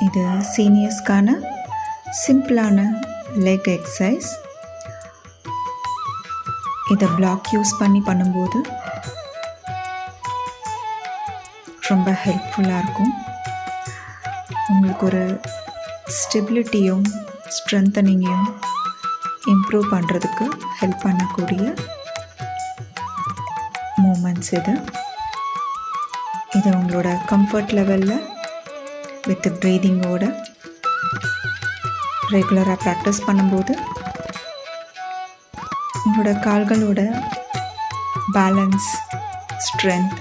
இது சீனியர்ஸ்க்கான சிம்பிளான leg exercise. இதை பிளாக் யூஸ் பண்ணி பண்ணும்போது ரொம்ப ஹெல்ப்ஃபுல்லாக இருக்கும். உங்களுக்கு ஒரு ஸ்டெபிலிட்டியும் ஸ்ட்ரென்தனிங்கையும் இம்ப்ரூவ் பண்ணுறதுக்கு ஹெல்ப் பண்ணக்கூடிய மூமெண்ட்ஸ் இது உங்களோட கம்ஃபர்ட் லெவலில் வித் ப்ரீதிங்கோட ரெகுலராக ப்ராக்டிஸ் பண்ணும்போது உங்களோட கால்களோட பேலன்ஸ் ஸ்ட்ரென்த்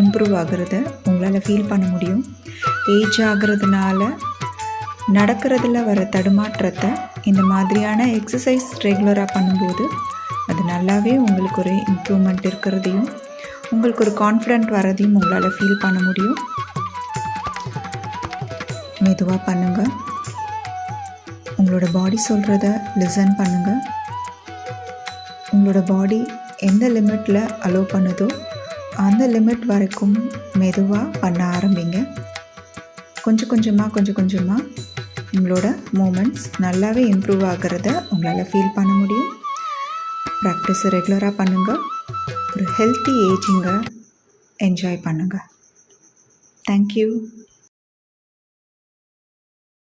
இம்ப்ரூவ் ஆகிறத உங்களால் ஃபீல் பண்ண முடியும். ஏஜ் ஆகிறதுனால நடக்கிறதுல வர தடுமாற்றத்தை இந்த மாதிரியான எக்ஸசைஸ் ரெகுலராக பண்ணும்போது அது நல்லாவே உங்களுக்கு ஒரு இம்ப்ரூவ்மெண்ட் இருக்கிறதையும் உங்களுக்கு ஒரு கான்ஃபிடென்ட் வரதையும் உங்களால் ஃபீல் பண்ண முடியும். மெதுவாக பண்ணுங்கள். உங்களோட பாடி சொல்கிறத லிசன் பண்ணுங்கள். உங்களோட பாடி எந்த லிமிட்டில் அலோவ் பண்ணுதோ அந்த லிமிட் வரைக்கும் மெதுவாக பண்ண ஆரம்பிங்க. கொஞ்சம் கொஞ்சமாக உங்களோட மூமெண்ட்ஸ் நல்லாவே இம்ப்ரூவ் ஆகிறத உங்களால் ஃபீல் பண்ண முடியும். ப்ராக்டிஸை ரெகுலராக பண்ணுங்கள். ஒரு ஹெல்த்தி ஏஜிங்கை என்ஜாய் பண்ணுங்கள். தேங்க்யூ.